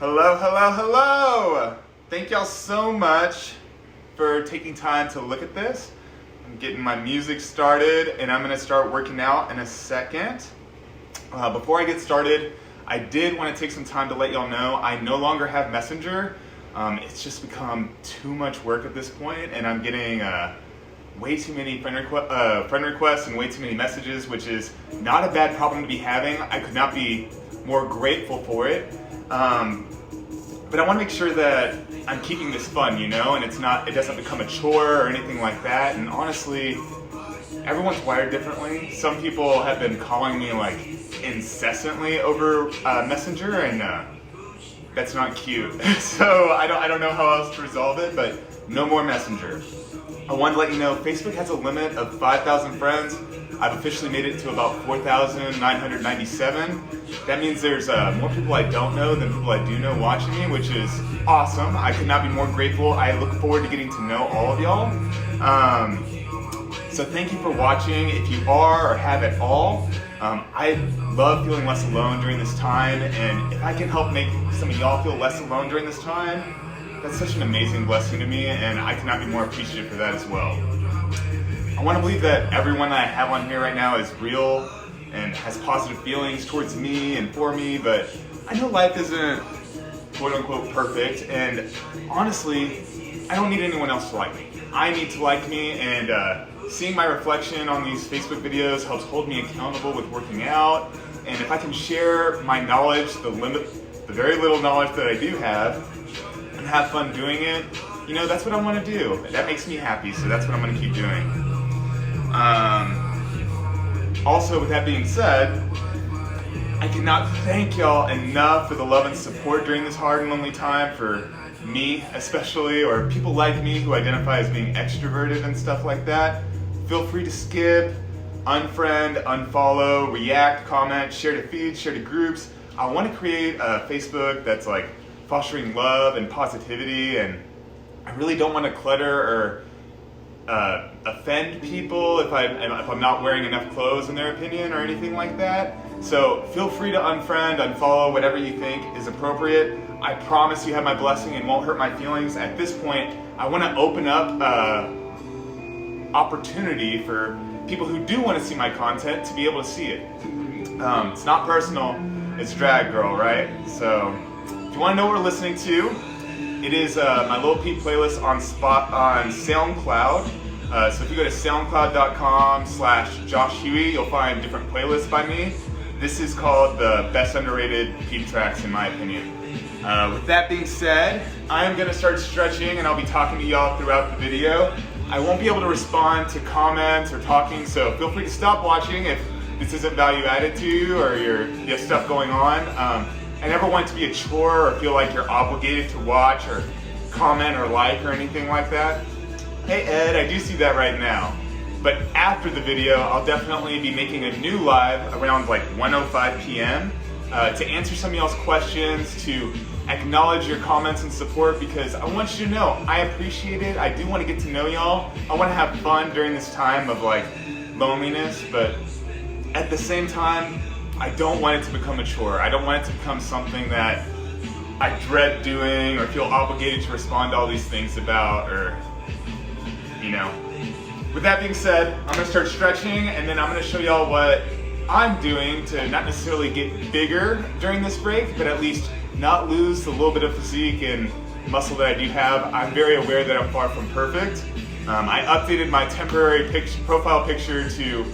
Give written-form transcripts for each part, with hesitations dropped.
Hello, hello, hello! Thank y'all so much for taking time to look at this. I'm getting my music started and I'm gonna start working out in a second. Before I get started, I did want to take some time to let y'all know I no longer have Messenger. It's just become too much work at this point, and I'm getting way too many friend requests and way too many messages, which is not a bad problem to be having. I could not be more grateful for it. But I want to make sure that I'm keeping this fun, and it doesn't become a chore or anything like that. And honestly, everyone's wired differently. Some people have been calling me like incessantly over Messenger, and that's not cute. So I don't know how else to resolve it, but no more Messenger. I wanted to let you know Facebook has a limit of 5,000 friends. I've officially made it to about 4,997. That means there's more people I don't know than people I do know watching me, which is awesome. I could not be more grateful. I look forward to getting to know all of y'all. So thank you for watching. If you are or have at all, I love feeling less alone during this time, and if I can help make some of y'all feel less alone during this time, that's such an amazing blessing to me, and I cannot be more appreciative for that as well. I want to believe that everyone that I have on here right now is real and has positive feelings towards me and for me, but I know life isn't quote-unquote perfect, and honestly, I don't need anyone else to like me. I need to like me, and seeing my reflection on these Facebook videos helps hold me accountable with working out, and if I can share my knowledge, the very little knowledge that I do have, and have fun doing it, that's what I want to do. That makes me happy, so that's what I'm going to keep doing. Also, with that being said, I cannot thank y'all enough for the love and support during this hard and lonely time, for me especially, or people like me who identify as being extroverted and stuff like that. Feel free to skip, unfriend, unfollow, react, comment, share to feeds, share to groups. I want to create a Facebook that's like fostering love and positivity, and I really don't want to clutter or offend people if I'm not wearing enough clothes in their opinion or anything like that. So feel free to unfriend, unfollow, whatever you think is appropriate. I promise you have my blessing and won't hurt my feelings. At this point, I want to open up opportunity for people who do want to see my content to be able to see it. It's not personal, it's Drag Girl, right? So if you want to know what we're listening to, it is my Lil Peep playlist on SoundCloud. So if you go to soundcloud.com/Josh Huey, you'll find different playlists by me. This is called the best underrated Peep tracks in my opinion. With that being said, I am going to start stretching, and I'll be talking to y'all throughout the video. I won't be able to respond to comments or talking, so feel free to stop watching if this isn't value added to you or you have stuff going on. I never want it to be a chore or feel like you're obligated to watch or comment or like or anything like that. Hey Ed, I do see that right now. But after the video, I'll definitely be making a new live around like 1:05 p.m. To answer some of y'all's questions, to acknowledge your comments and support, because I want you to know I appreciate it. I do want to get to know y'all. I want to have fun during this time of like loneliness, but at the same time, I don't want it to become a chore. I don't want it to become something that I dread doing or feel obligated to respond to all these things about, or, With that being said, I'm going to start stretching, and then I'm going to show y'all what I'm doing to not necessarily get bigger during this break, but at least not lose the little bit of physique and muscle that I do have. I'm very aware that I'm far from perfect. I updated my temporary profile picture to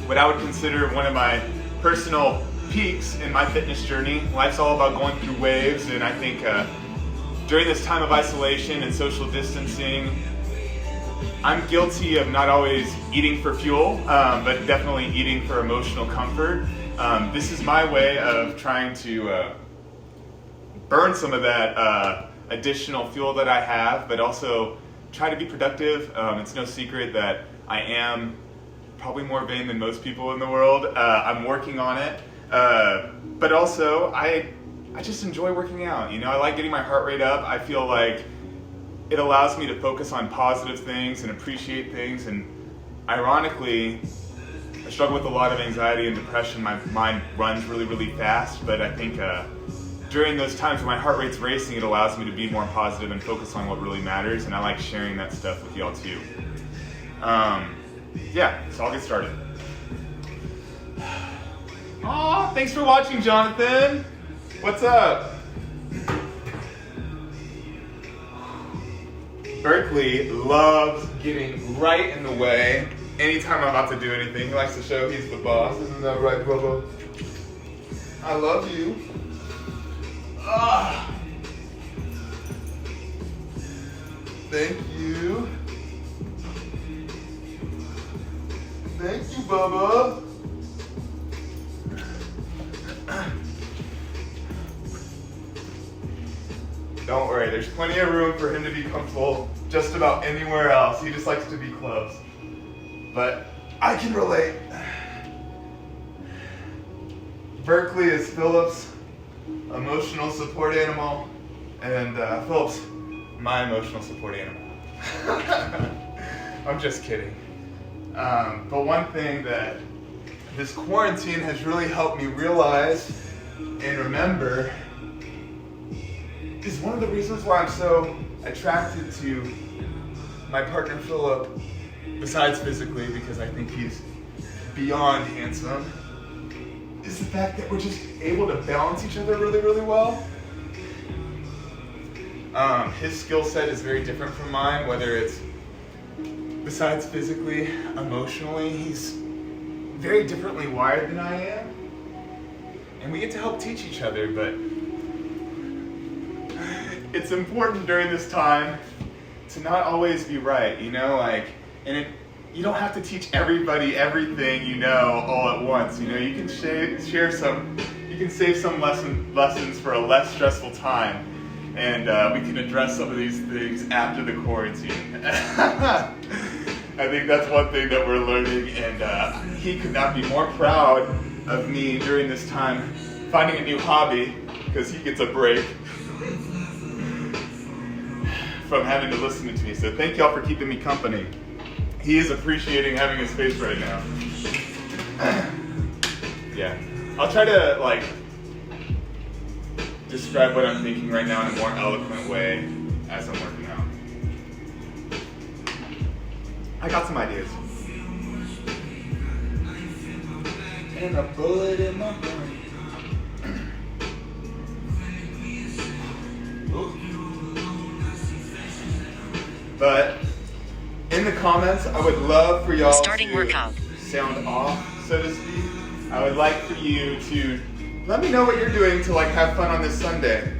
what I would consider one of my personal peaks in my fitness journey. Life's all about going through waves, and I think during this time of isolation and social distancing, I'm guilty of not always eating for fuel, but definitely eating for emotional comfort. This is my way of trying to burn some of that additional fuel that I have, but also try to be productive. It's no secret that I am probably more vain than most people in the world. I'm working on it, but also I just enjoy working out. I like getting my heart rate up. I feel like it allows me to focus on positive things and appreciate things, and ironically, I struggle with a lot of anxiety and depression. My mind runs really, really fast, but I think during those times when my heart rate's racing, it allows me to be more positive and focus on what really matters, and I like sharing that stuff with y'all too. Yeah, so I'll get started. Aw, thanks for watching, Jonathan. What's up? Berkeley loves getting right in the way anytime I'm about to do anything. He likes to show he's the boss. Isn't that right, Bubba? I love you. Thank you. Thank you, Bubba. Don't worry, there's plenty of room for him to be comfortable just about anywhere else. He just likes to be close. But I can relate. Berkeley is Philip's emotional support animal, and Philip's my emotional support animal. I'm just kidding. But one thing that this quarantine has really helped me realize and remember is one of the reasons why I'm so attracted to my partner Philip, besides physically, because I think he's beyond handsome, is the fact that we're just able to balance each other really, really well. His skill set is very different from mine, whether it's besides physically, emotionally, he's very differently wired than I am. And we get to help teach each other, but it's important during this time to not always be right, you know, you don't have to teach everybody everything you know all at once. You know, you can share some, you can save some lessons for a less stressful time, and we can address some of these things after the quarantine. I think that's one thing that we're learning, and he could not be more proud of me during this time finding a new hobby, because he gets a break from having to listen to me. So thank y'all for keeping me company. He is appreciating having his face right now. Yeah. I'll try to describe what I'm thinking right now in a more eloquent way as I'm working out. I got some ideas. And a bullet in my brain. But in the comments, I would love for y'all to workout. Sound off, so to speak. I would like for you to let me know what you're doing to have fun on this Sunday.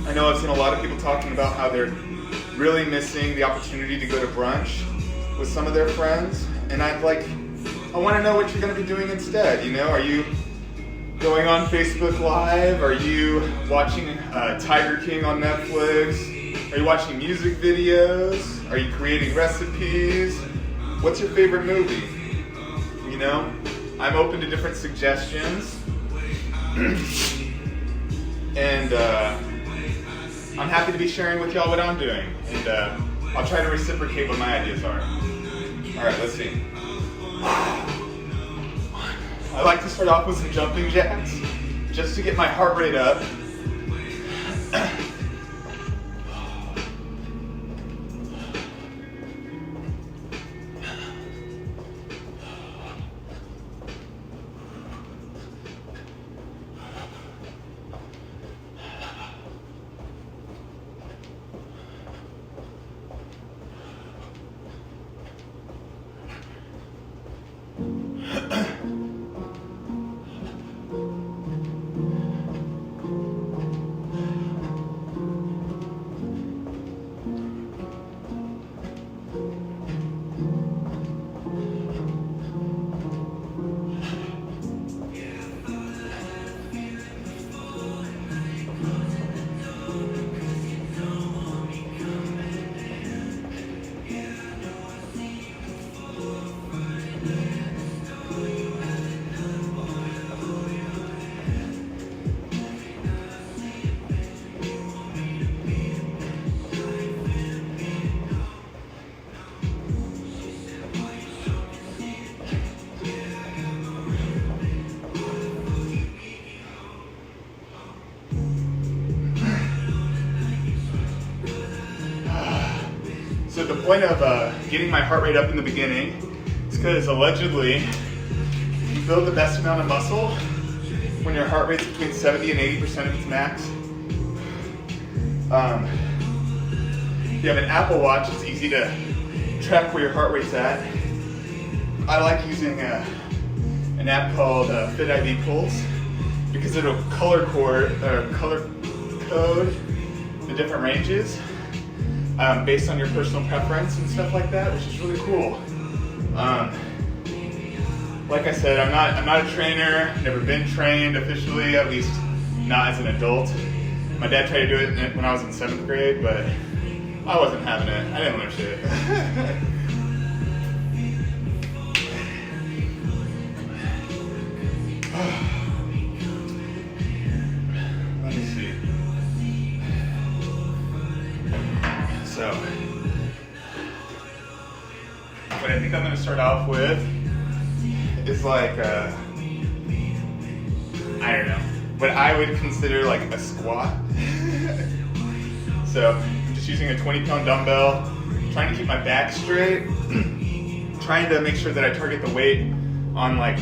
I know I've seen a lot of people talking about how they're really missing the opportunity to go to brunch with some of their friends, and I want to know what you're going to be doing instead. You know, are you going on Facebook Live? Are you watching Tiger King on Netflix? Are you watching music videos? Are you creating recipes? What's your favorite movie? You know, I'm open to different suggestions. And I'm happy to be sharing with y'all what I'm doing. And I'll try to reciprocate what my ideas are. All right, let's see. I like to start off with some jumping jacks, just to get my heart rate up. So the point of getting my heart rate up in the beginning is because allegedly you build the best amount of muscle when your heart rate's between 70 and 80% of its max. If you have an Apple Watch, it's easy to track where your heart rate's at. I like using an app called FitID Pulse because it'll color code the different ranges based on your personal preference and stuff like that, which is really cool. Like I said, I'm not a trainer, never been trained officially, at least not as an adult. My dad tried to do it when I was in 7th grade, but I wasn't having it. I didn't learn shit. Let me see. So, what I think I'm going to start off with is like, I don't know, what I would consider like a squat. So, I'm just using a 20-pound dumbbell, trying to keep my back straight, trying to make sure that I target the weight on like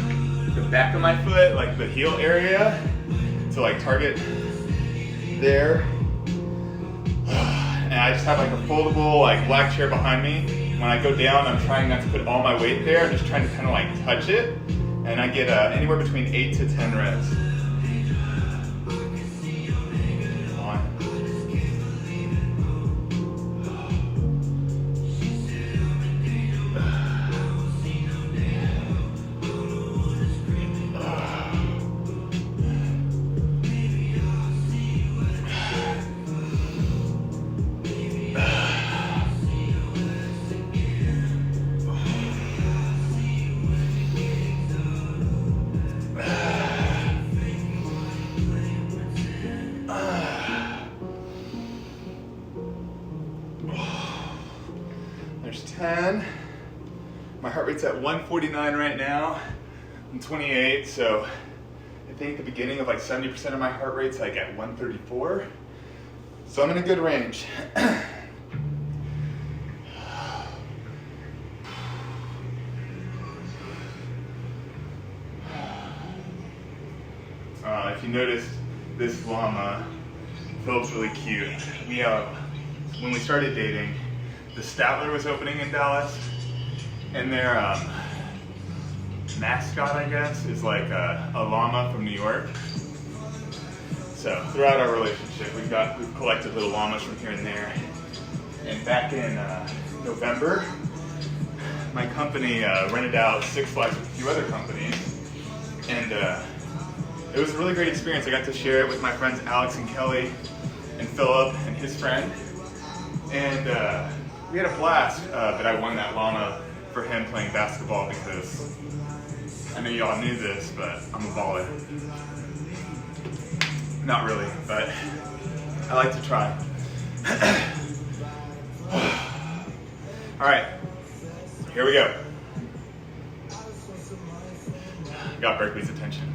the back of my foot, like the heel area, to like target there. And I just have like a foldable like black chair behind me. When I go down, I'm trying not to put all my weight there. I'm just trying to kind of like touch it. And I get anywhere between 8 to 10 reps. There's 10. My heart rate's at 149 right now. I'm 28, so I think the beginning of like 70% of my heart rate's like at 134. So I'm in a good range. If you noticed, this llama, Philip's really cute. When we started dating, the Statler was opening in Dallas, and their mascot, I guess, is like a llama from New York. So throughout our relationship, we've collected little llamas from here and there. And back in November, my company rented out Six Flags with a few other companies, and it was a really great experience. I got to share it with my friends Alex and Kelly and Philip and his friend, and we had a blast. But I won that llama for him playing basketball because I know y'all knew this, but I'm a baller. Not really, but I like to try. All right, here we go. Got Berkeley's attention.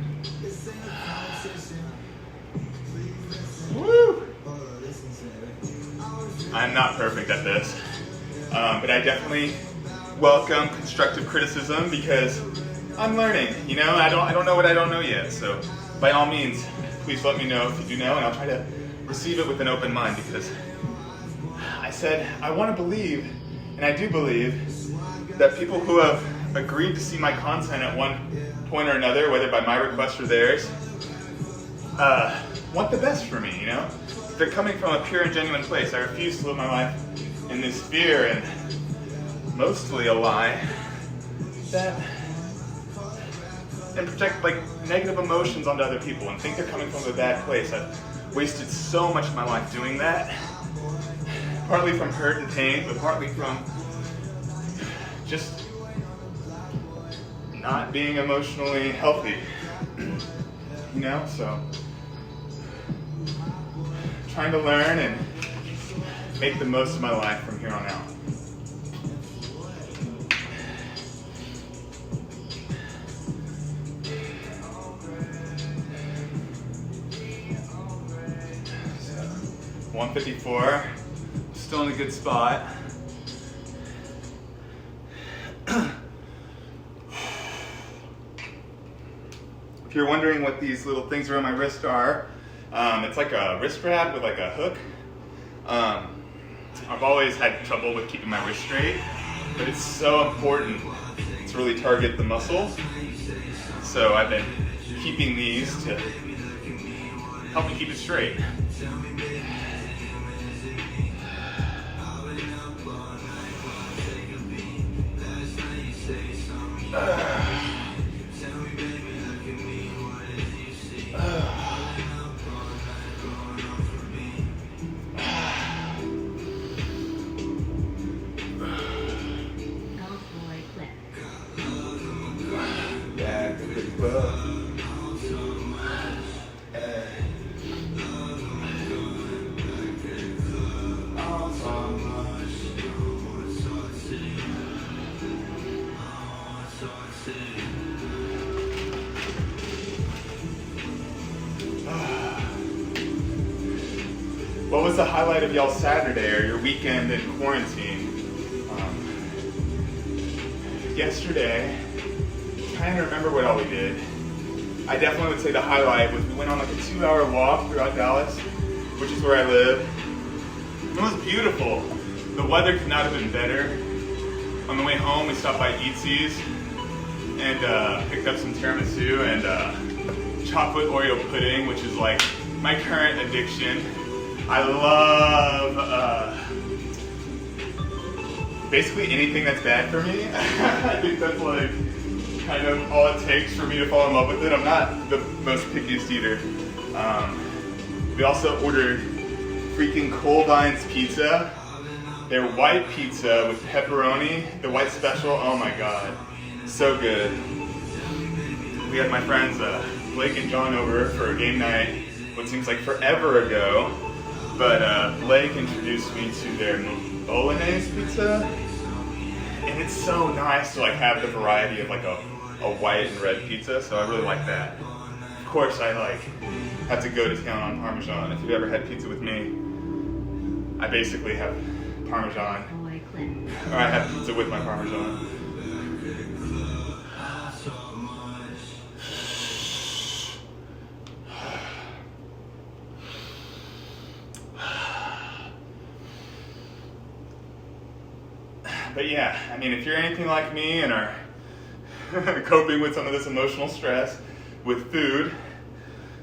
Woo! I'm not perfect at this, but I definitely welcome constructive criticism because I'm learning. You know, I don't know what I don't know yet. So, by all means, please let me know if you do know, and I'll try to receive it with an open mind because I said I want to believe, and I do believe that people who have agreed to see my content at one point or another, whether by my request or theirs, want the best for me, you know? They're coming from a pure and genuine place. I refuse to live my life in this fear and mostly a lie and project like negative emotions onto other people and think they're coming from a bad place. I've wasted so much of my life doing that, partly from hurt and pain, but partly from just not being emotionally healthy, you know? So trying to learn and make the most of my life from here on out. So, 154, still in a good spot. you're wondering what these little things around my wrist are, it's like a wrist wrap with like a hook. I've always had trouble with keeping my wrist straight, but it's so important to really target the muscle. So I've been keeping these to help me keep it straight. What was the highlight of y'all's Saturday or your weekend in quarantine? Yesterday, trying to remember what all we did. I definitely would say the highlight was we went on like a 2-hour walk throughout Dallas, which is where I live. It was beautiful. The weather could not have been better. On the way home, we stopped by Eatzi's and picked up some tiramisu and chocolate Oreo pudding, which is like my current addiction. I love basically anything that's bad for me. I think that's like kind of all it takes for me to fall in love with it. I'm not the most pickiest eater. We also ordered freaking Colvines pizza. Their white pizza with pepperoni, the white special, oh my god, so good. We had my friends Blake and John over for a game night, what seems like forever ago. But Blake introduced me to their bolognese pizza, and it's so nice to like have the variety of like a white and red pizza, so I really like that. Of course, I like have to go to town on Parmesan. If you've ever had pizza with me, I basically have Parmesan, or I have pizza with my Parmesan. But yeah, I mean, if you're anything like me and are coping with some of this emotional stress with food,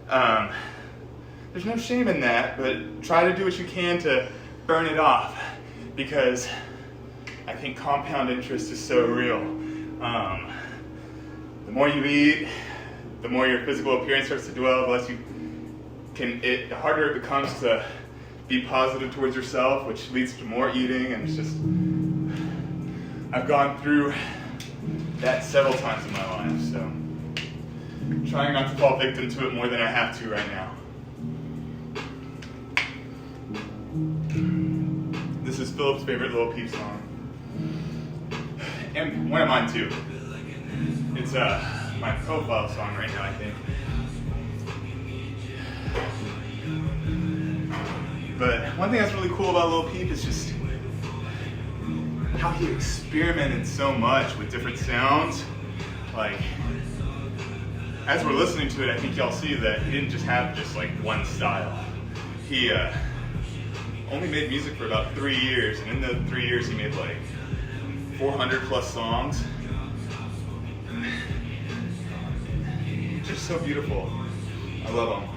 there's no shame in that, but try to do what you can to burn it off, because I think compound interest is so real. The more you eat, the more your physical appearance starts to dwell, the less you can, the harder it becomes to be positive towards yourself, which leads to more eating, and it's just, I've gone through that several times in my life, so I'm trying not to fall victim to it more than I have to right now. This is Philip's favorite Lil Peep song, and one of mine too. It's my profile song right now, I think. But one thing that's really cool about Lil Peep is just how he experimented so much with different sounds. Like, as we're listening to it, I think y'all see that he didn't just have just like one style. He only made music for about 3 years, and in the 3 years he made like 400 plus songs. Just so beautiful. I love him.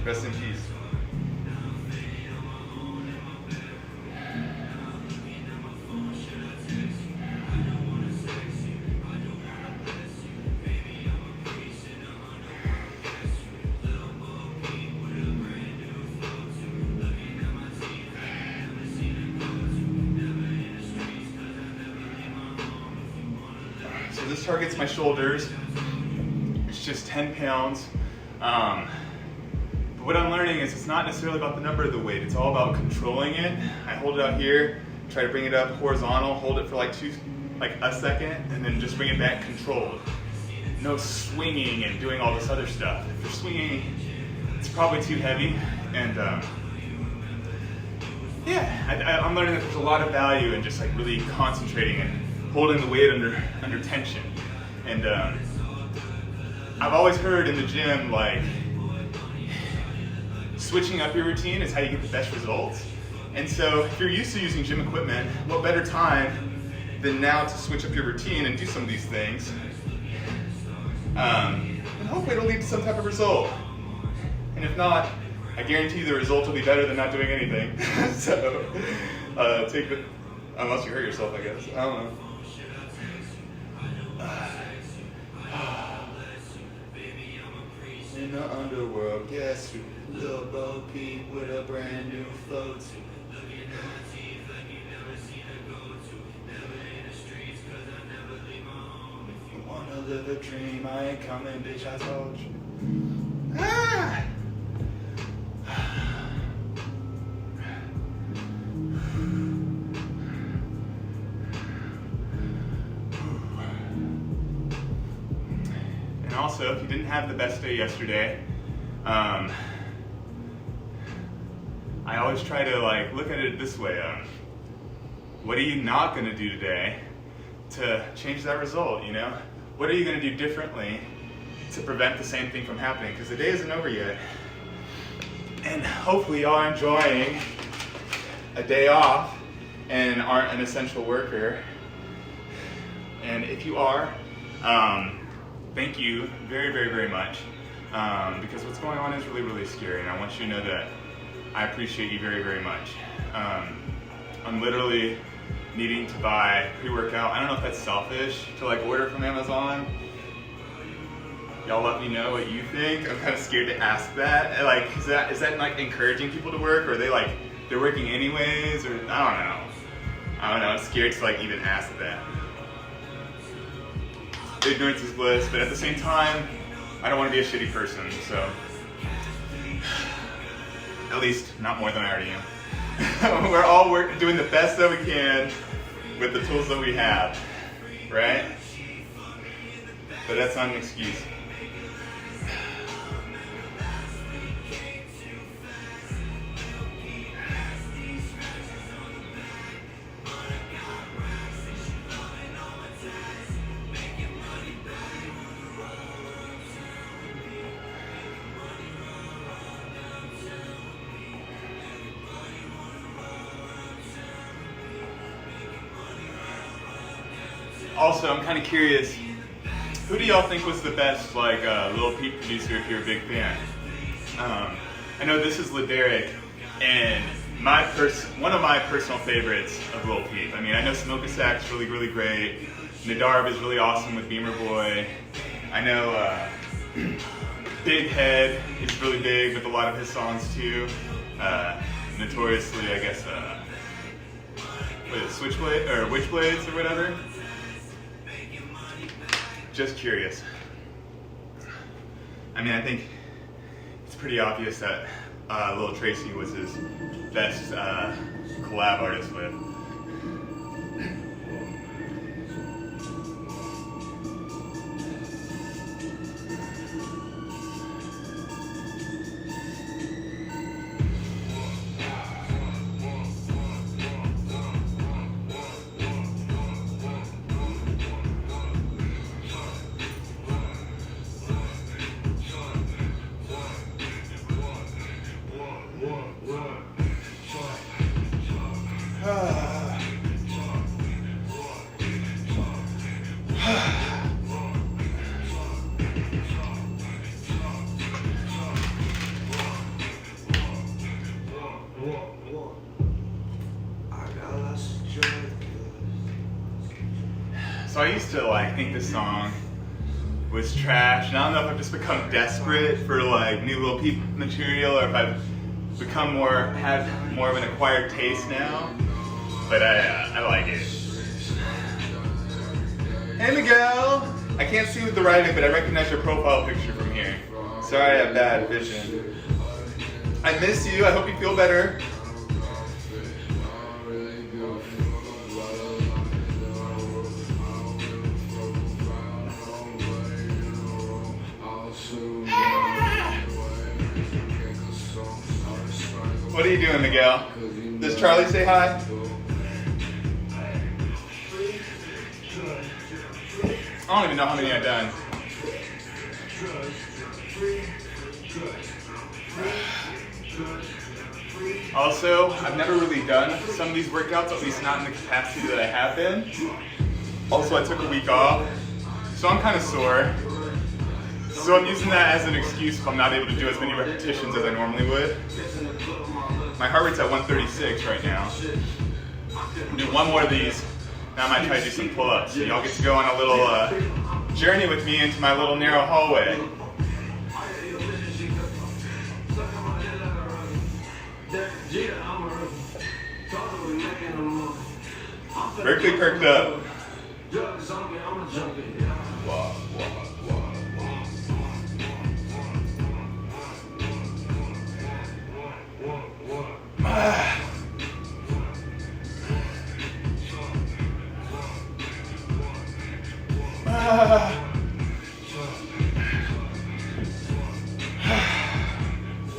Rest in peace. So this targets my shoulders. It's just 10 pounds. But what I'm learning is it's not necessarily about the number of the weight, it's all about controlling it. I hold it out here, try to bring it up horizontal, hold it for like a second, and then just bring it back controlled. No swinging and doing all this other stuff. If you're swinging, it's probably too heavy. And yeah, I'm learning that there's a lot of value in just like really concentrating and holding the weight under tension. And I've always heard in the gym, like, switching up your routine is how you get the best results. And so if you're used to using gym equipment, what better time than now to switch up your routine and do some of these things. And hopefully it'll lead to some type of result. And if not, I guarantee the result will be better than not doing anything. So take the, unless you hurt yourself, I guess. I don't know. In the underworld, guess who? Lil Bo Peep with a brand new flow to. If you wanna live a dream, I ain't coming, bitch, I told you. Ah! And also, if you didn't have the best day yesterday, I always try to like look at it this way. What are you not going to do today to change that result, you know? What are you going to do differently to prevent the same thing from happening? Because the day isn't over yet. And hopefully y'all are enjoying a day off and aren't an essential worker. And if you are, thank you very, very, very much. Because what's going on is really, really scary, and I want you to know that I appreciate you very, very much. I'm literally needing to buy pre-workout. I don't know if that's selfish to like order from Amazon. Y'all let me know what you think. I'm kind of scared to ask that. Like, is that like encouraging people to work, or are they like they're working anyways, or I don't know. I'm scared to like even ask that. Ignorance is bliss, but at the same time, I don't want to be a shitty person, so at least not more than I already am. We're all doing the best that we can with the tools that we have, right? But that's not an excuse. Also, I'm kind of curious, who do y'all think was the best, like, Lil Peep producer if you're a big fan? I know this is Laderick, and one of my personal favorites of Lil Peep. I mean, I know Smoke Sack's really, really great. Nadarb is really awesome with Beamer Boy. I know Big Head is really big with a lot of his songs too. Notoriously, I guess, what is it, Switchblade or Witchblades or whatever. Just curious. I mean, I think it's pretty obvious that Lil Tracy was his best collab artist with. So I used to like think this song was trash, and I don't know if I've just become desperate for like new Lil Peep material, or if I've become have more of an acquired taste now. But I like it. Hey Miguel! I can't see with the writing, but I recognize your profile picture from here. Sorry I have bad vision. I miss you, I hope you feel better. What are you doing, Miguel? Does Charlie say hi? I don't even know how many I've done. Also, I've never really done some of these workouts, at least not in the capacity that I have been. Also, I took a week off, so I'm kind of sore. So I'm using that as an excuse if I'm not able to do as many repetitions as I normally would. My heart rate's at 136 right now. I'll do one more of these, and I might try to do some pull-ups. So y'all get to go on a little journey with me into my little narrow hallway. Berkeley perked up.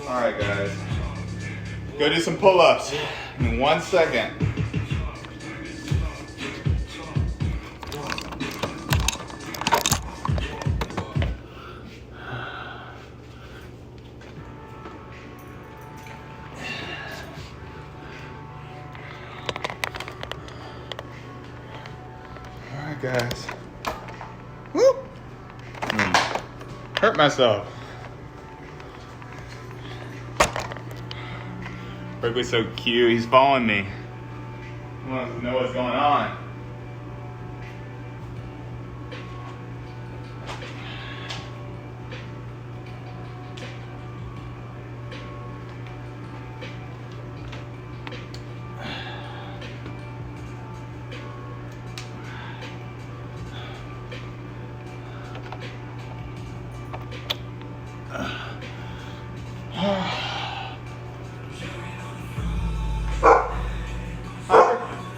Alright guys, go do some pull-ups in 1 second. Alright guys. Woo! Hurt myself. Berkeley's so cute, he's following me. He wants to know what's going on.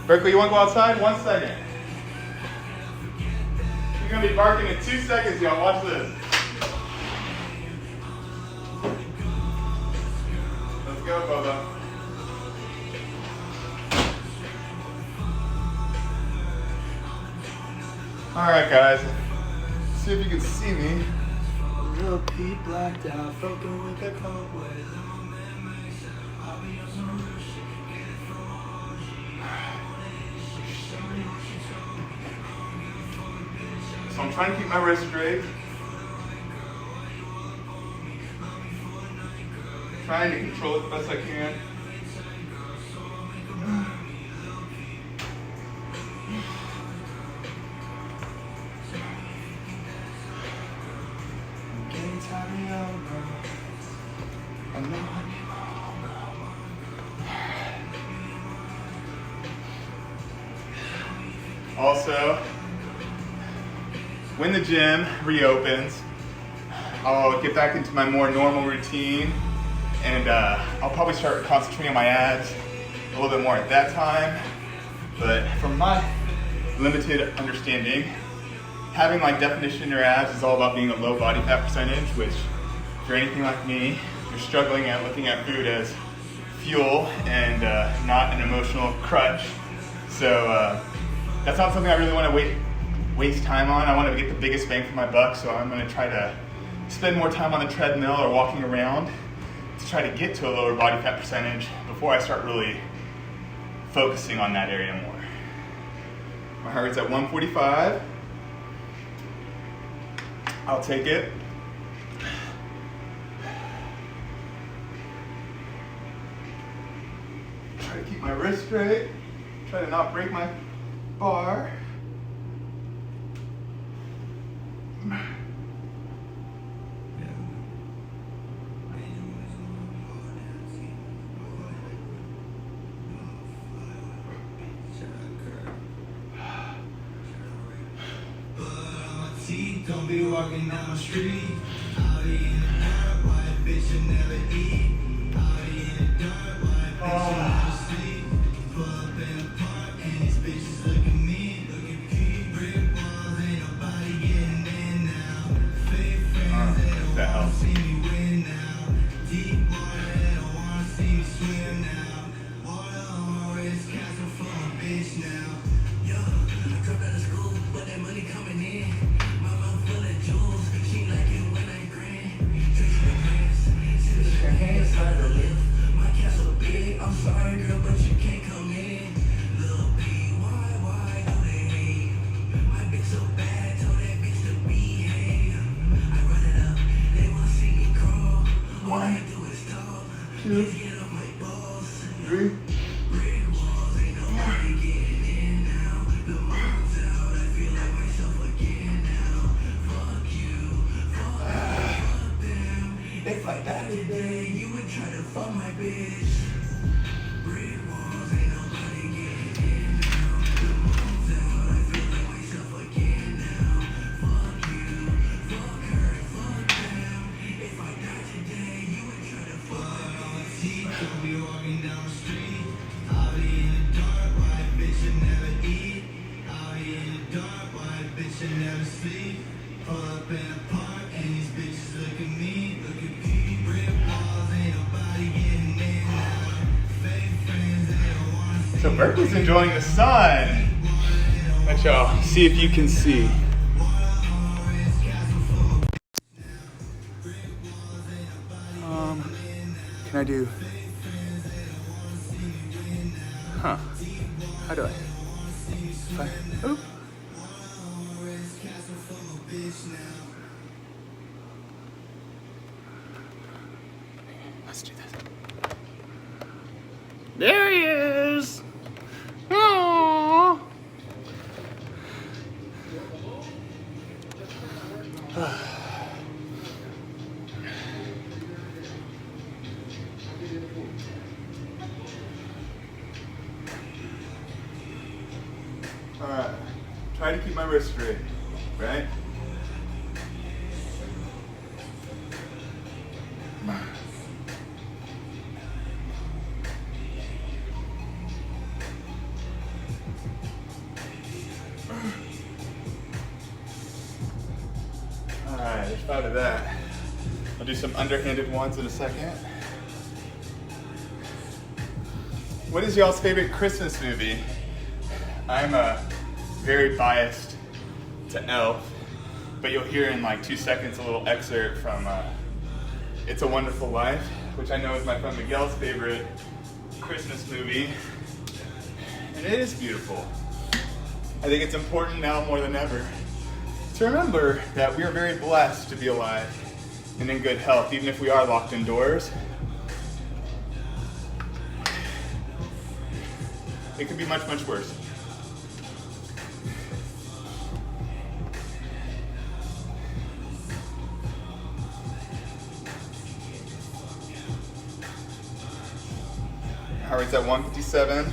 Berkeley, you want to go outside? 1 second. You're going to be barking in 2 seconds, y'all. Watch this. Let's go, Boba. Alright, guys. Let's see if you can see me. Real Pete blacked out, fucking with the cold waves. So I'm trying to keep my wrist straight. Trying to control it the best I can. I'm getting tired of I know I need more. Also, when the gym reopens, I'll get back into my more normal routine, and I'll probably start concentrating on my abs a little bit more at that time. But from my limited understanding, having like definition in your abs is all about being a low body fat percentage, which if you're anything like me, you're struggling at looking at food as fuel and not an emotional crutch. So that's not something I really want to waste time on. I want to get the biggest bang for my buck, so I'm going to try to spend more time on the treadmill or walking around to try to get to a lower body fat percentage before I start really focusing on that area more. My heart rate's at 145. I'll take it. Try to keep my wrist straight. Try to not break my bar. Don't be walking down the street. Out in the dark, white bitch you never eat. Out in the dark, white bitch you never sleep. Pull up in the park and these bitches look at me. Look at me, brick walls, ain't nobody getting in now. Fake friends, they don't wanna see me win now. Deep water, they don't wanna see me swim now. Water on my wrist, castle full of bitch now. Yo, I dropped out of school, but that money coming in. Full of jewels, she like it when I grin. Trace my pants, my girl, but you can't come in. Lil' B, why do they hate? My bitch so bad, told that bitch to behave. I run it up, they wanna see me crawl. All I do is talk, let's get off my balls. 3. Brick walls, ain't nobody getting in now. The moon's out, I feel like myself again now. Fuck you, fuck them. If I die today, you would try to fuck my bitch. Brick walls, ain't nobody getting in now. The moon's out, I feel like myself again now. Fuck you, fuck her, fuck them. If I die today, you would try to fuck my bitch. Could be walking down the street. I'll be in the dark, white bitch and never eat. I'll be in the dark, white bitch and never sleep. Pull up in a park and these bitches look at me. Look at me, brick walls, ain't nobody getting in now. Fake friends, they don't wanna see. So Berkeley's enjoying the sun. Let y'all see if you can see. Can I do? Huh? How do I? Oh. Let's do this. There he is. Aww. Alright, try to keep my wrist straight, right? Alright, there's 5 of that. I'll do some underhanded ones in a second. What is y'all's favorite Christmas movie? I'm very biased to Elf, but you'll hear in like 2 seconds a little excerpt from It's a Wonderful Life, which I know is my friend Miguel's favorite Christmas movie, and it is beautiful. I think it's important now more than ever to remember that we are very blessed to be alive and in good health, even if we are locked indoors. It could be much, much worse. Howard's at 157.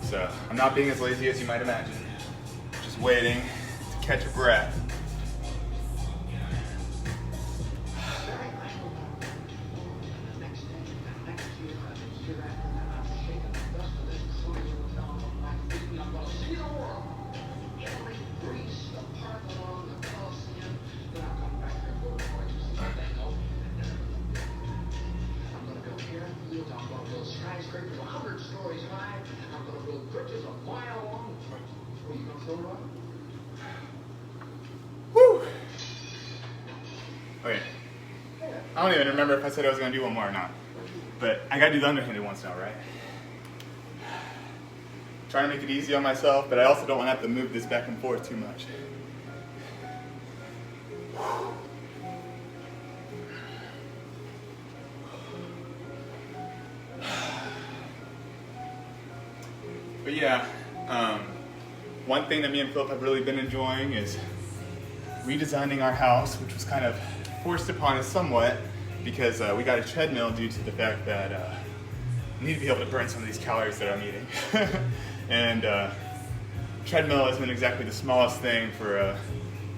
So I'm not being as lazy as you might imagine. Just waiting to catch a breath. Skyscrapers 100 stories high. I'm gonna build bridges a mile long. Are you gonna throw it on? Woo! Okay. I don't even remember if I said I was gonna do one more or not. But I gotta do the underhanded ones now, right? Trying to make it easy on myself, but I also don't want to have to move this back and forth too much. But yeah, one thing that me and Philip have really been enjoying is redesigning our house, which was kind of forced upon us somewhat because we got a treadmill due to the fact that I need to be able to burn some of these calories that I'm eating. And treadmill isn't exactly the smallest thing for a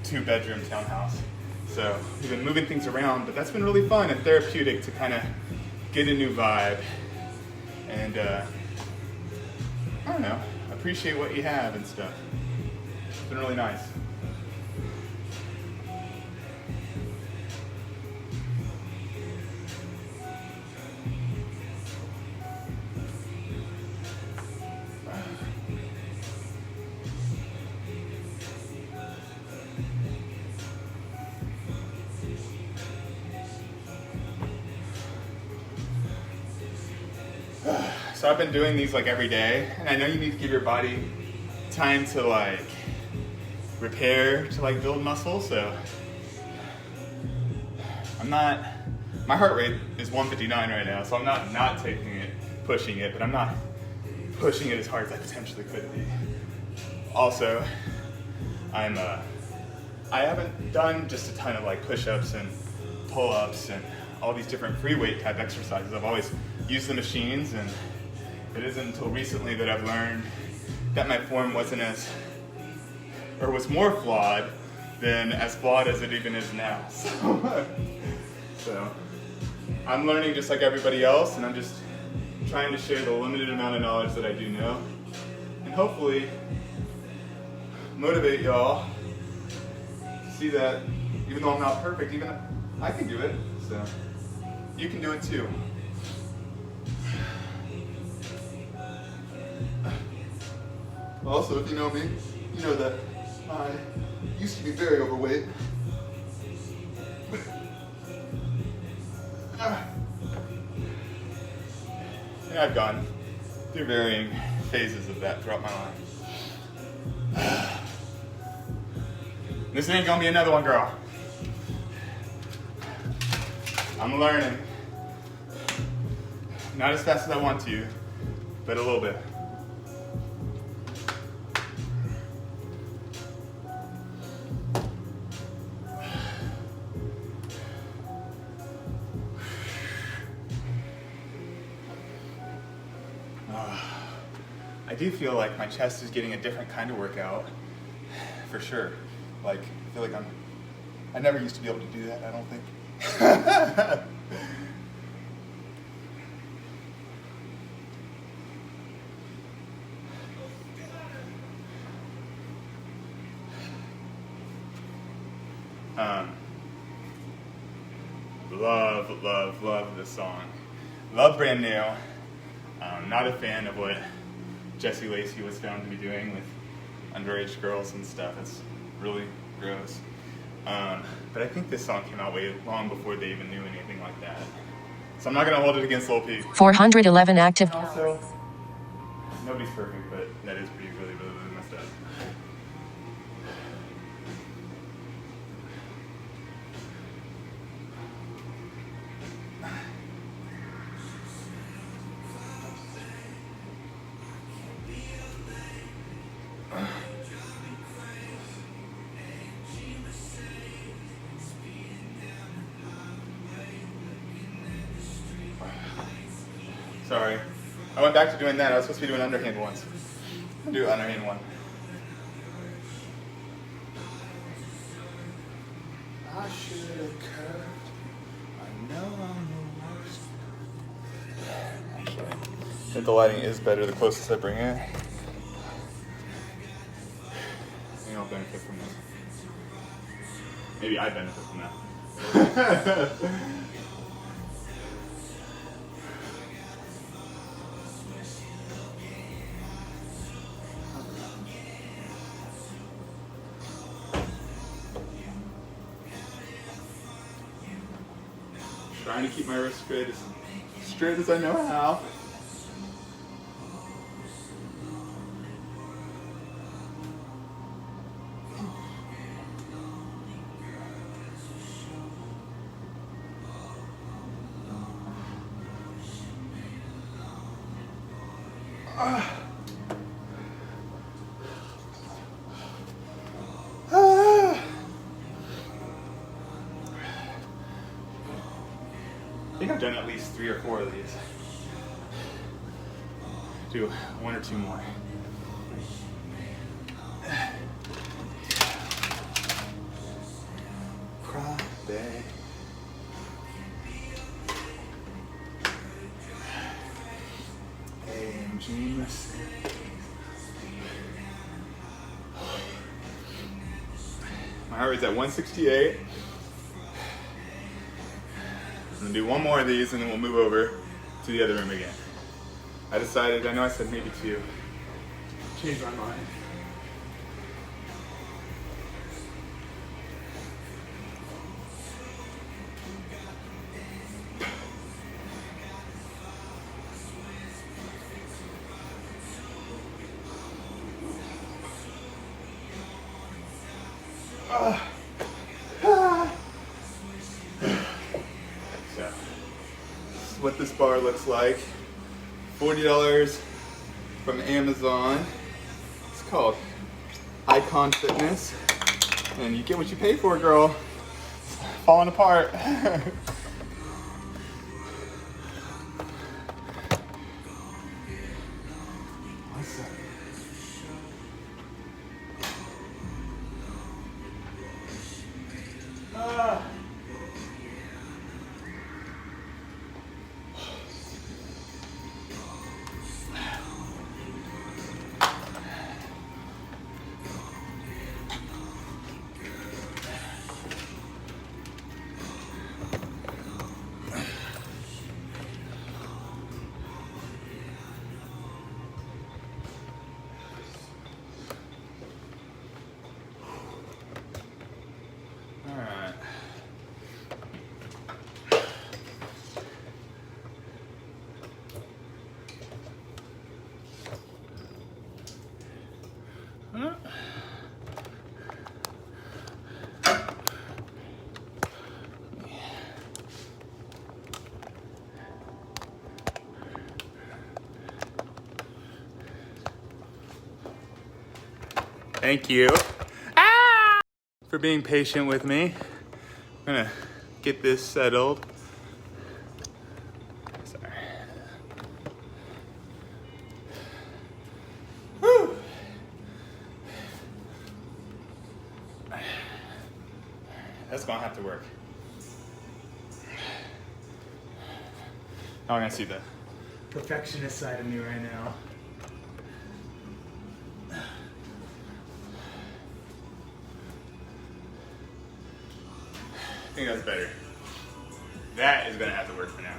2-bedroom townhouse. So we've been moving things around, but that's been really fun and therapeutic to kind of get a new vibe and I don't know, appreciate what you have and stuff. It's been really nice. So I've been doing these like every day, and I know you need to give your body time to like repair, to like build muscle, so my heart rate is 159 right now, so I'm not taking it, pushing it, but I'm not pushing it as hard as I potentially could be. Also, I haven't done just a ton of like push-ups and pull-ups and all these different free weight type exercises. I've always used the machines, and it isn't until recently that I've learned that my form was more flawed than as flawed as it even is now. So I'm learning just like everybody else, and I'm just trying to share the limited amount of knowledge that I do know, and hopefully motivate y'all to see that even though I'm not perfect, even I can do it, so you can do it too. Also, if you know me, you know that I used to be very overweight. And I've gone through varying phases of that throughout my life. This ain't gonna be another one, girl. I'm learning. Not as fast as I want to, but a little bit. I do feel like my chest is getting a different kind of workout, for sure. Like, I feel like I never used to be able to do that, I don't think. Love this song. Love Brand New. Not a fan of what Jesse Lacey was found to be doing with underage girls and stuff. It's really gross. But I think this song came out way long before they even knew anything like that. So I'm not going to hold it against Lil Peep. 411 active. Also, nobody's perfect, but that is really messed up. Sorry. I went back to doing that. I was supposed to be doing underhand ones. I'll do underhand one. I should have curved. I know I'm the worst. I think the lighting is better the closest I bring it. I think I'll benefit from this. Maybe I benefit from that. Trying to keep my wrist straight as I know how. I think I've done at least 3 or 4 of these. Do 1 or 2 more. Crybaby. AMG Mercedes. My heart rate's at 168. I'm gonna do 1 more of these and then we'll move over to the other room again. I decided, I know I said maybe 2. Changed my mind. what this bar looks like. $40 from Amazon. It's called Icon Fitness. And you get what you pay for, girl. It's falling apart. What's that? All right. Thank you for being patient with me. I'm gonna get this settled. Sorry. Whew. That's gonna have to work. Now I'm gonna see the perfectionist side of me right now. I think that's better. That is gonna have to work for now.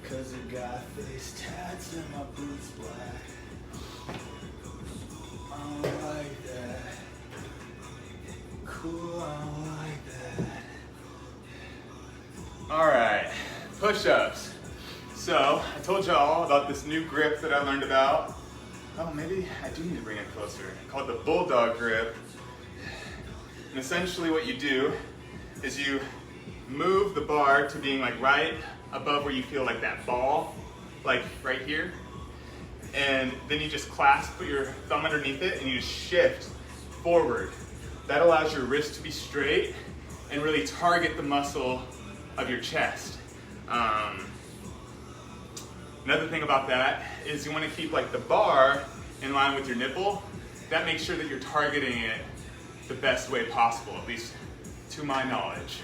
Cause I got face tats and my boots black. I don't like that. Cool, I don't like that. Alright, push-ups. So, I told y'all about this new grip that I learned about. Oh, maybe I do need to bring it closer. Called the Bulldog grip. And essentially what you do is you move the bar to being like right above where you feel like that ball, like right here. And then you just clasp, put your thumb underneath it, and you just shift forward. That allows your wrist to be straight and really target the muscle of your chest. Another thing about that is you want to keep like the bar in line with your nipple. That makes sure that you're targeting it the best way possible, at least to my knowledge.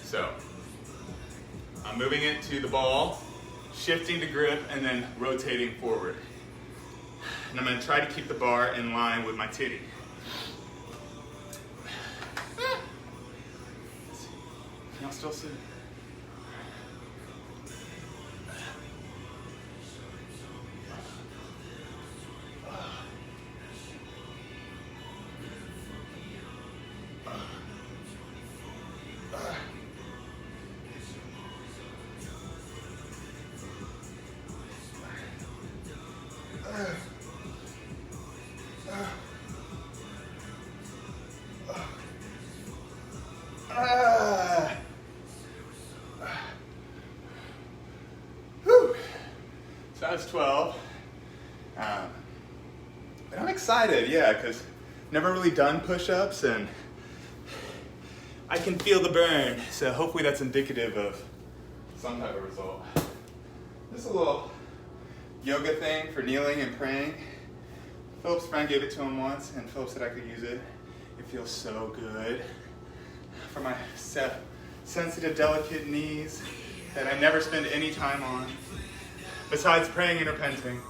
So, I'm moving it to the ball, shifting to grip, and then rotating forward. And I'm going to try to keep the bar in line with my titty. Can y'all still see? So that's 12. But I'm excited, yeah, because never really done push-ups and I can feel the burn. So hopefully that's indicative of some type of result. Just a little yoga thing for kneeling and praying. Philip's friend gave it to him once and Philip said I could use it. It feels so good for my sensitive, delicate knees that I never spend any time on. Besides praying and repenting.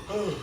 Oh.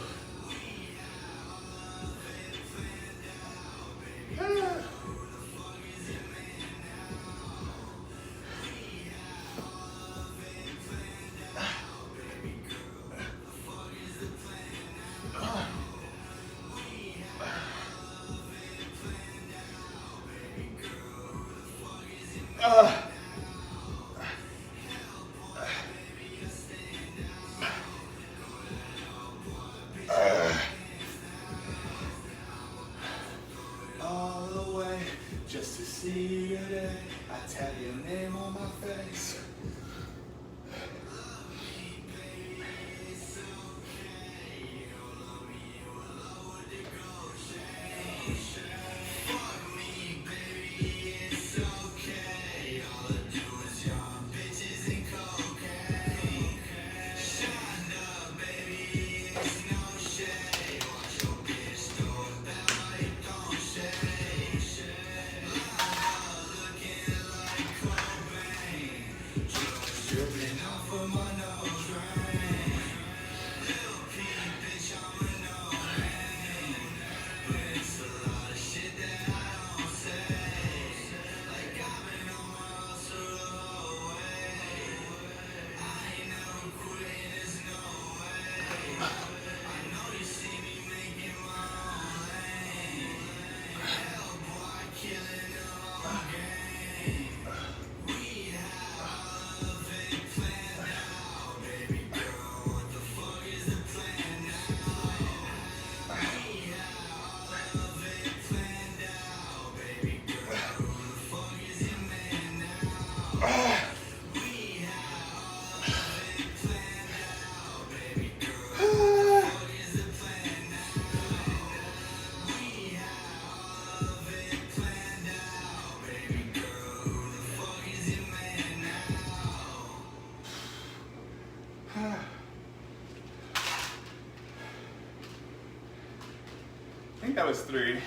I think that was 3. I'm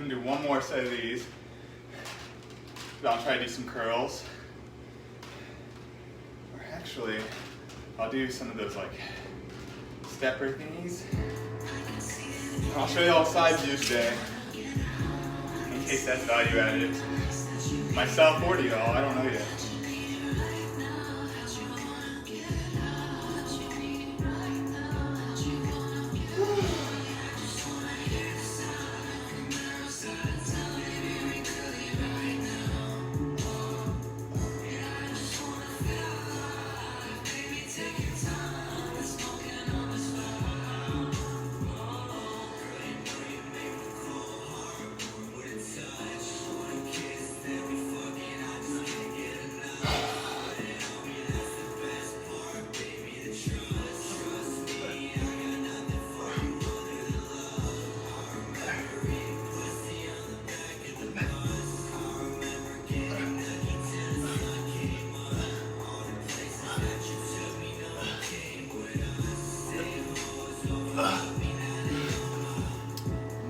gonna do one more set of these. Then I'll try to do some curls. Or actually, I'll do some of those like stepper thingies. I'll show you all side views today, in case that's value added. Myself or to y'all, I don't know yet.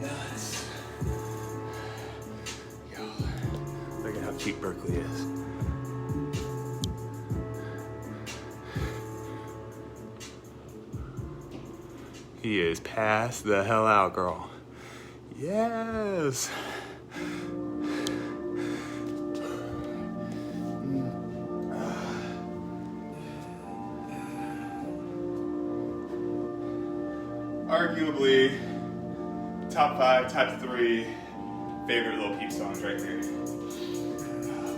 Nuts. Yo, look at how cheap Berkeley is. He is passed the hell out, girl. Yes. Arguably, top 5, top 3 favorite Lil Peep songs right here.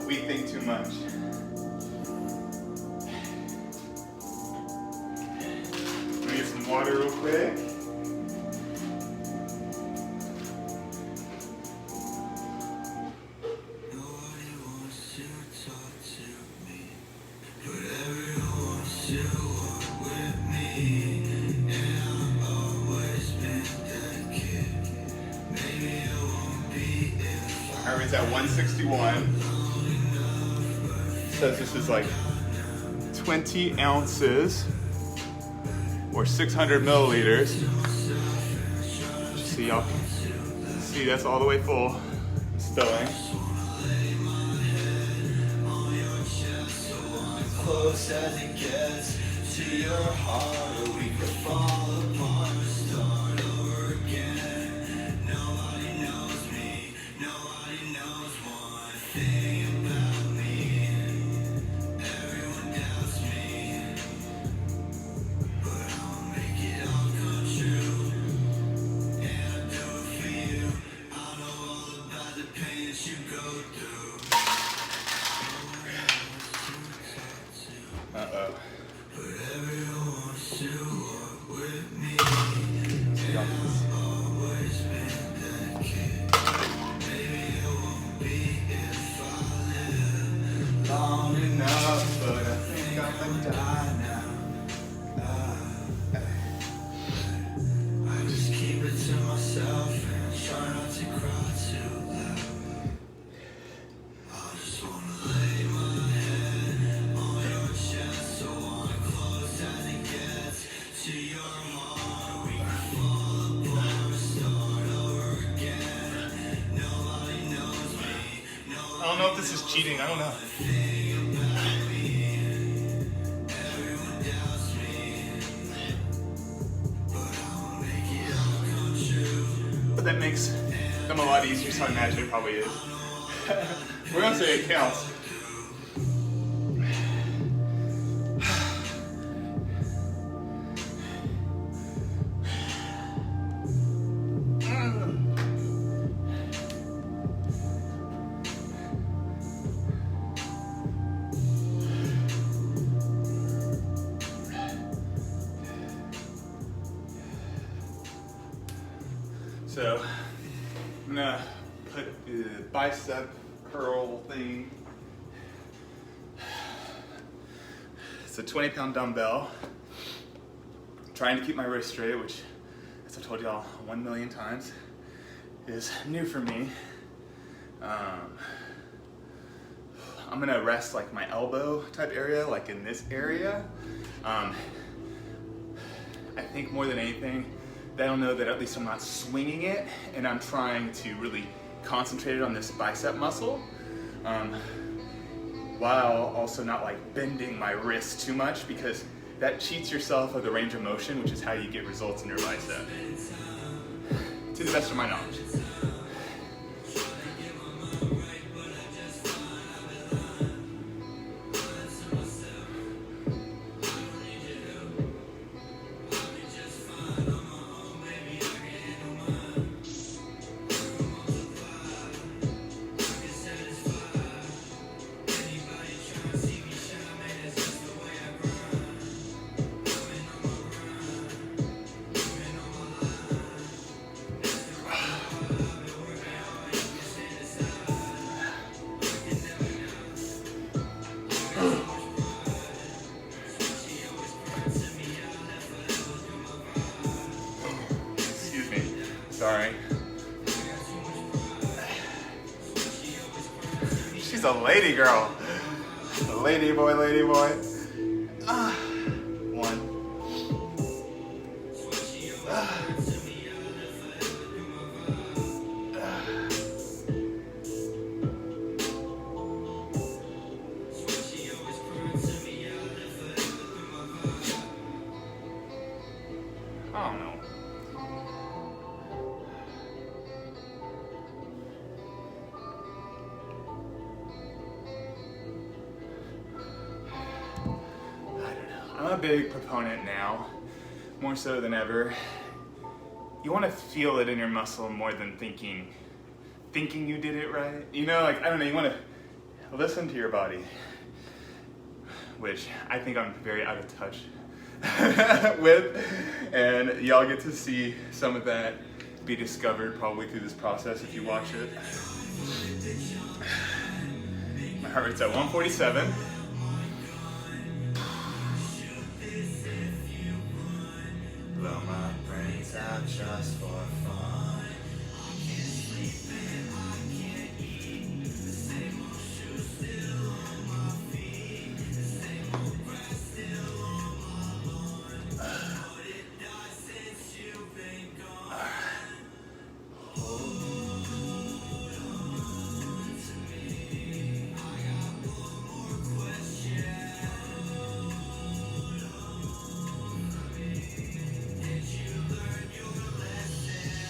We Think Too Much. Let me get some water real quick. Nobody wants to talk to me, but everyone wants to walk with me. And I've always been that kid. Maybe I won't be if Alright, it's at 161. Says this is like 20 ounces or 600 milliliters. See, y'all can see that's all the way full. Spilling. close as it gets to your heart, or we could fall apart and start over again. Nobody knows me, nobody knows one thing about me. Everyone doubts me, but I'll make it all come true. And I'll do it for you. I know all about the pain that you go through. Uh-oh. But everyone wants to walk with me. See, y'all can see. Always been that kid. Maybe it won't be if I live long enough. this is cheating, I don't know. But that makes them a lot easier, so I imagine it probably is. We're gonna say it counts. So I'm gonna put the bicep curl thing. It's a 20-pound dumbbell. Trying to keep my wrist straight, which, as I've told y'all 1 million times, is new for me. I'm gonna rest like my elbow type area, like in this area. I think more than anything, that'll know that at least I'm not swinging it, and I'm trying to really concentrate on this bicep muscle, while also not like bending my wrist too much, because that cheats yourself of the range of motion, which is how you get results in your bicep, to the best of my knowledge. Sorry. She's a lady girl. A lady boy, lady boy. One. I don't know. I'm a big proponent now, more so than ever. You want to feel it in your muscle more than thinking you did it right. You know, like, I don't know, you want to listen to your body, which I think I'm very out of touch with, and y'all get to see some of that be discovered probably through this process if you watch it. My heart rate's at 147. Blow my brains out just for fun. I can't sleep and I can't eat. The same old shoes still on my feet. The same old grass still on my lawn. But it died since you've been gone. Hold on to me. I got one more question. Did you learn your lesson?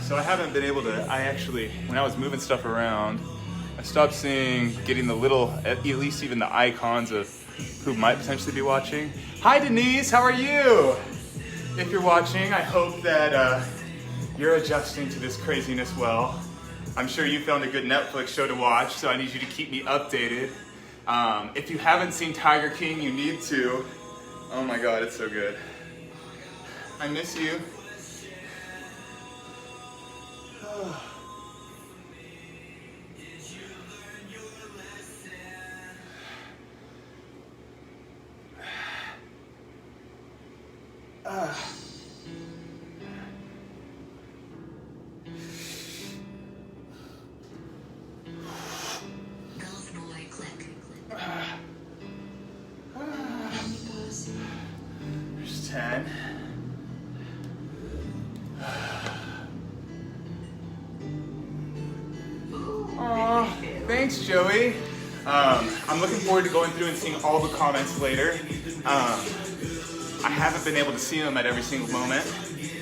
So I haven't been able to, when I was moving stuff around, I stopped seeing, getting the little, at least even the icons of who might potentially be watching. Hi Denise, how are you? If you're watching, I hope that you're adjusting to this craziness well. I'm sure you found a good Netflix show to watch, so I need you to keep me updated. If you haven't seen Tiger King, you need to. Oh my God, it's so good. I miss you. There's 10. Aw, thanks, Joey. I'm looking forward to going through and seeing all the comments later. I haven't been able to see them at every single moment,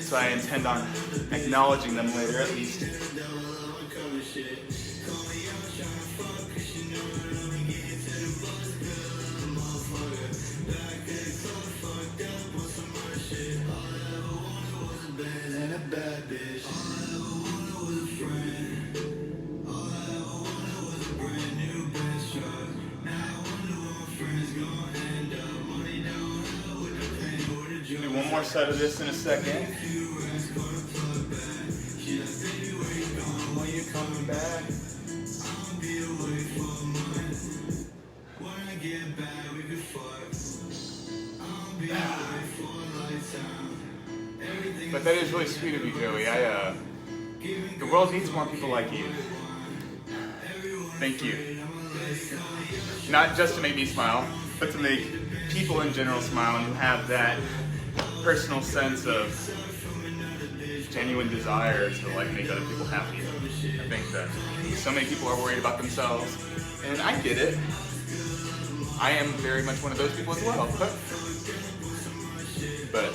so I intend on acknowledging them later at least. Do one more set of this in a second. When you coming back? But that is really sweet of you, Joey. The world needs more people like you. Thank you. Not just to make me smile, but to make people in general smile and who have that personal sense of genuine desire to like make other people happy. I think that so many people are worried about themselves, and I get it. I am very much one of those people as well. But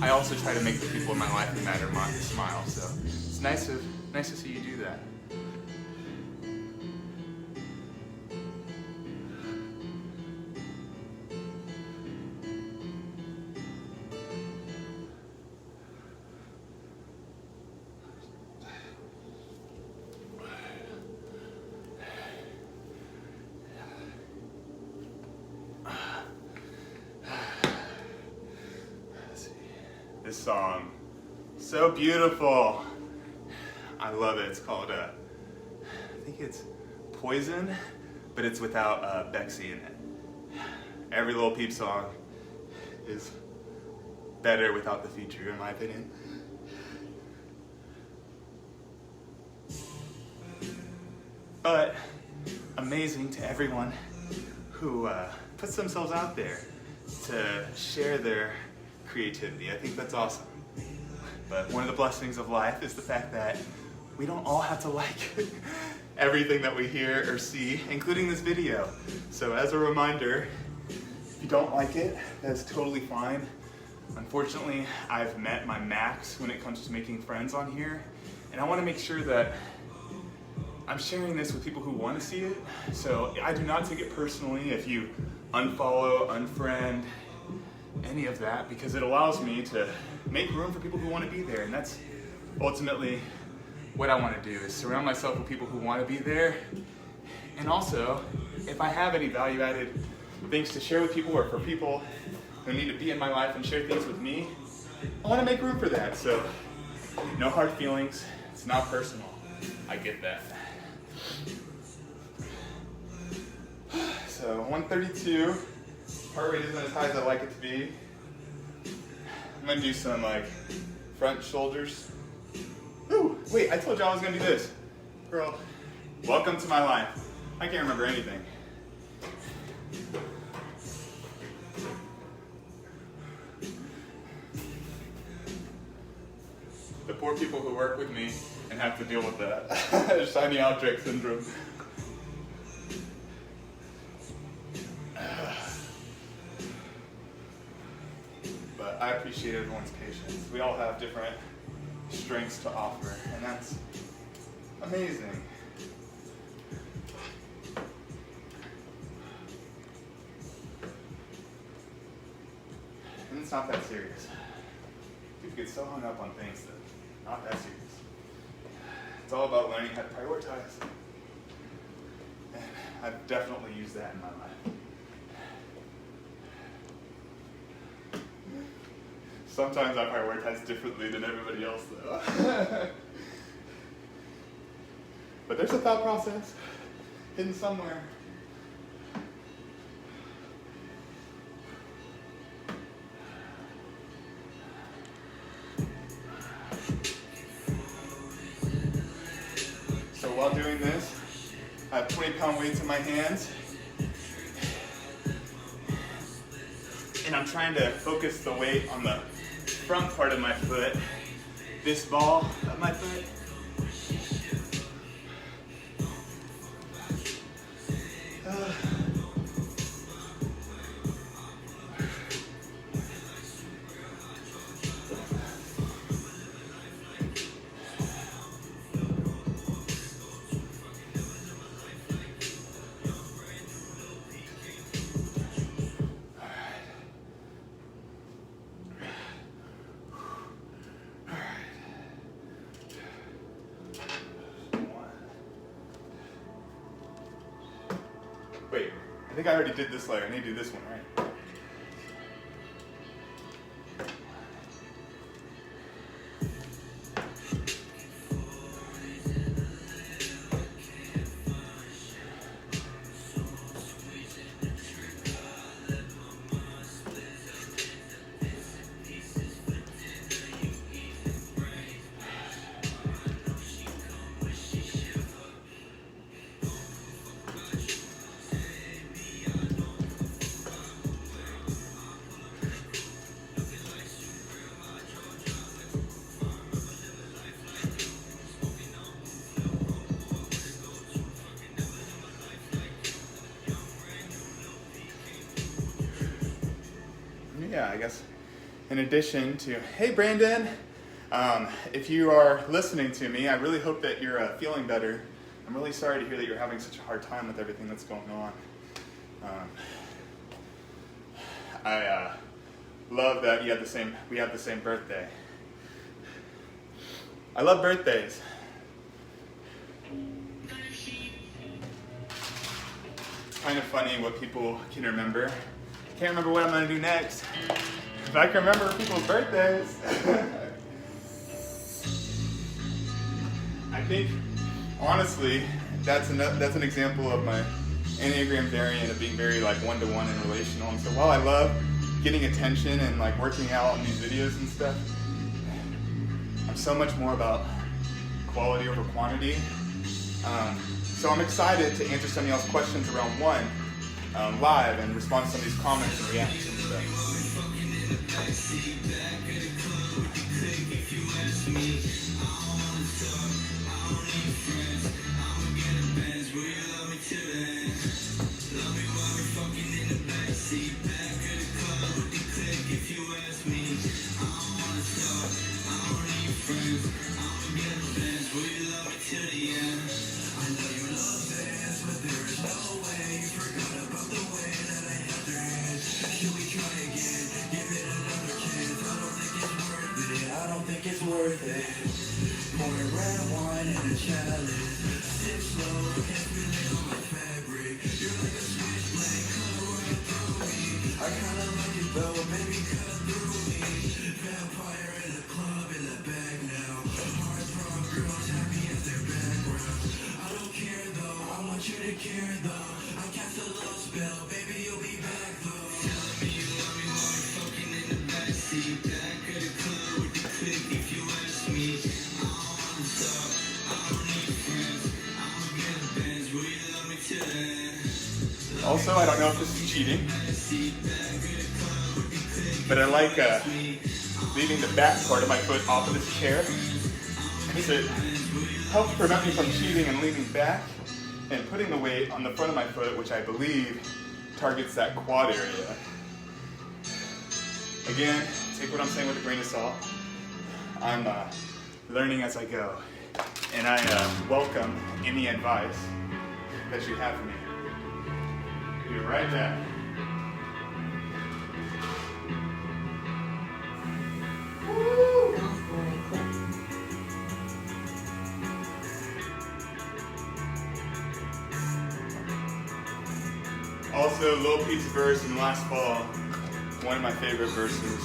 I also try to make the people in my life who matter smile. So it's nice to see you do that. This song, so beautiful. I love it. It's called, I think it's Poison, but it's without Bexy in it. Every Lil Peep song is better without the feature, in my opinion. But amazing to everyone who puts themselves out there to share their creativity. I think that's awesome. But one of the blessings of life is the fact that we don't all have to like everything that we hear or see, including this video. So as a reminder, if you don't like it, that's totally fine. Unfortunately, I've met my max when it comes to making friends on here, and I want to make sure that I'm sharing this with people who want to see it. So I do not take it personally if you unfollow, unfriend, any of that, because it allows me to make room for people who want to be there, and that's ultimately what I want to do, is surround myself with people who want to be there. And also, if I have any value-added things to share with people, or for people who need to be in my life and share things with me, I want to make room for that. So no hard feelings, it's not personal, I get that. So 132, heart rate isn't as high as I'd like it to be. I'm gonna do some like front shoulders. Ooh, wait, I told you I was gonna do this. Girl, welcome to my life. I can't remember anything. The poor people who work with me and have to deal with that. Shiny object syndrome. But I appreciate everyone's patience. We all have different strengths to offer, and that's amazing. And it's not that serious. People get so hung up on things that are not that serious. It's all about learning how to prioritize. And I've definitely used that in my life. Sometimes I prioritize differently than everybody else, though. But there's a thought process hidden somewhere. So while doing this, I have 20-pound weights in my hands. And I'm trying to focus the weight on the front part of my foot, this ball of my foot. Wait, I think I already did this layer. I need to do this one, right? Yeah, I guess in addition to, hey Brandon, if you are listening to me, I really hope that you're feeling better. I'm really sorry to hear that you're having such a hard time with everything that's going on. I love that we have the same birthday. I love birthdays. It's kind of funny what people can remember. Can't remember what I'm going to do next. If I can remember people's birthdays. I think, honestly, that's an example of my Enneagram variant of being very like one-to-one and relational. And so while I love getting attention and like working out on these videos and stuff, I'm so much more about quality over quantity. So I'm excited to answer some of y'all's questions around one. Live and respond to some of these comments and reactions and stuff. It's worth it. Pouring red wine in a chalice. Sip slow, can't feel it on my fabric. You're like a switchblade, cut right through me. I kinda like it though, baby, cut through me. Vampire in the club, in the bag now. Heartthrob girls happy as their background. I don't care though, I want you to care though. I cast a love spell, baby, you'll be back though. Telling me you love me while we're fucking in the backseat. Back of the club with the click. If you ask me, I don't wanna talk, I don't need friends. I'ma get a Benz, will you love me till then? Also, I don't know if this is cheating, but I like leaving the back part of my foot off of this chair because it helps prevent me from cheating and leaning back and putting the weight on the front of my foot, which I believe targets that quad area. Again, take what I'm saying with a grain of salt. I'm learning as I go. And I welcome any advice that you have for me. Be right back. Also, Lil Peep's verse in Last Fall, one of my favorite verses.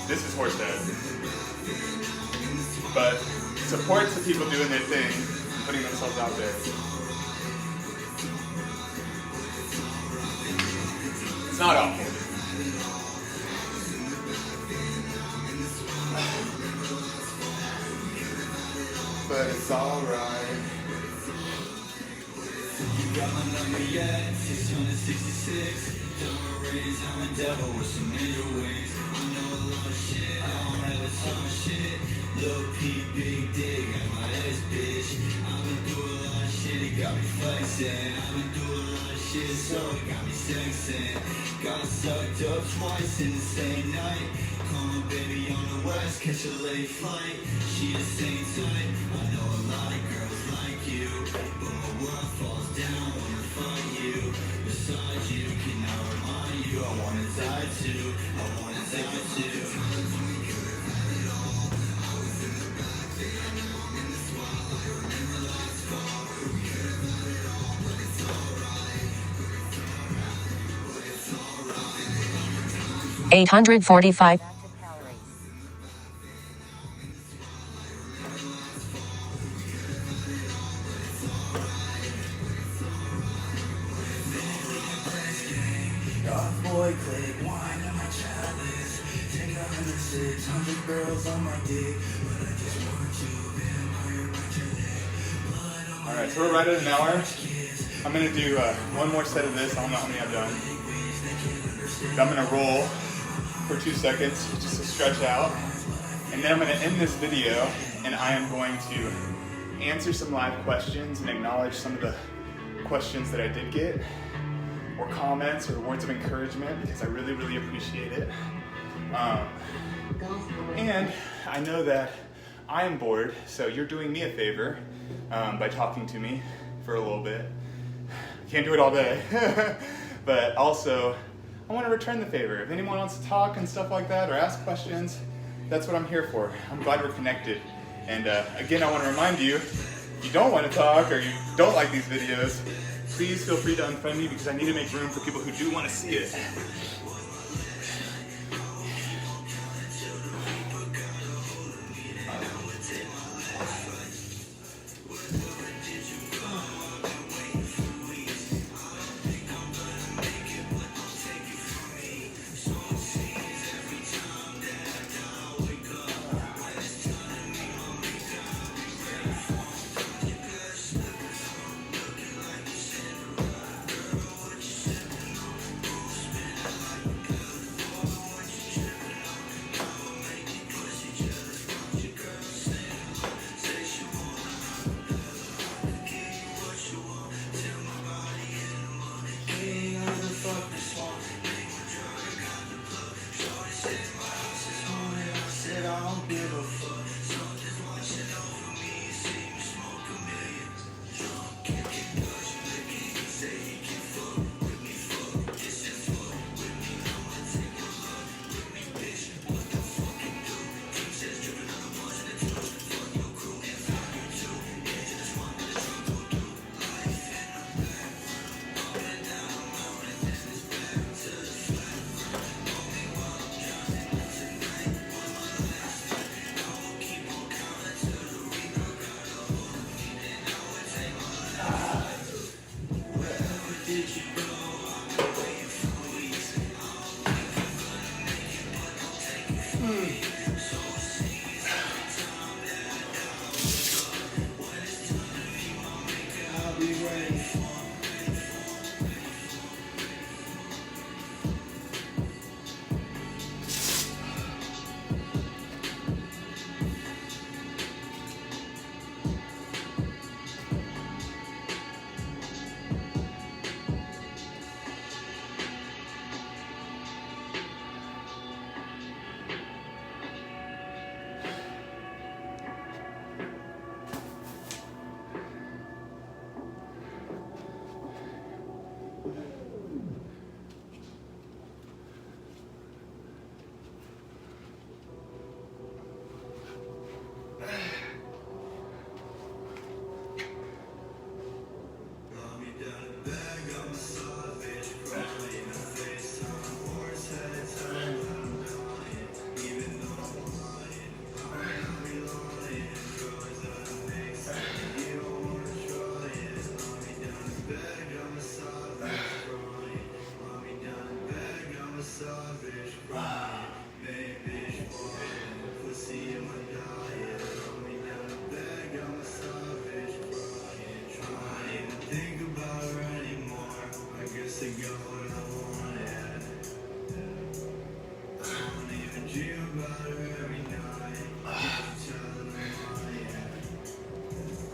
This is Horsehead. But supports the people doing their thing, putting themselves out there. It's not awful. But it's alright. You got my number yet, 666. Don't raise, I'm a devil with some major wings. I know a lot of shit, I don't have a ton of shit. Lil' Peep, big dick, got my ass bitch. I've been through a lot of shit, it got me flexing. I've been through a lot of shit, so it got me sexing. Got sucked up twice in the same night. Call my baby on the west, catch a late flight. She the same type, I know a lot of girls like you. But my world falls down when I find you. Beside you, can I remind you? I wanna die too, I wanna die too. 845 calories. Dark boy, click wine on my chalice. Take 100, 600 girls on my dick, but I just want you. Vampire bite your leg. Alright, so we're right at an hour. I'm gonna do one more set of this. I don't know how many I've done. I'm gonna roll for 2 seconds just to stretch out. And then I'm gonna end this video and I am going to answer some live questions and acknowledge some of the questions that I did get, or comments or words of encouragement, because I really, really appreciate it. And I know that I am bored, so you're doing me a favor by talking to me for a little bit. Can't do it all day. But also, I want to return the favor. If anyone wants to talk and stuff like that or ask questions, that's what I'm here for. I'm glad we're connected. And again, I want to remind you, if you don't want to talk or you don't like these videos, please feel free to unfriend me, because I need to make room for people who do want to see it.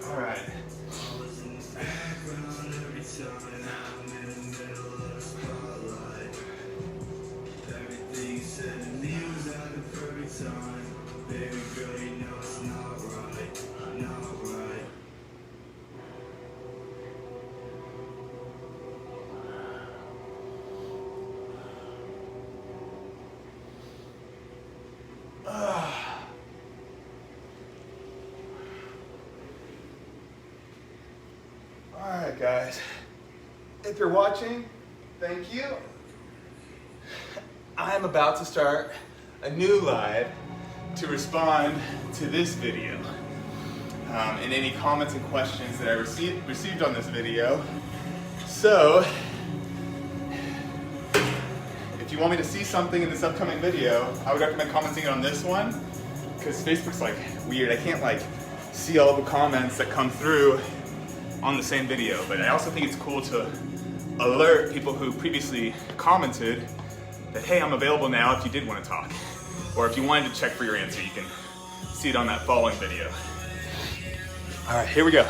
All right. Alright guys, if you're watching, thank you. I'm about to start a new live to respond to this video and any comments and questions that I received on this video. So, if you want me to see something in this upcoming video, I would recommend commenting on this one, because Facebook's like weird. I can't like see all the comments that come through on the same video, but I also think it's cool to alert people who previously commented that, hey, I'm available now if you did want to talk. Or if you wanted to check for your answer, you can see it on that following video. All right, here we go.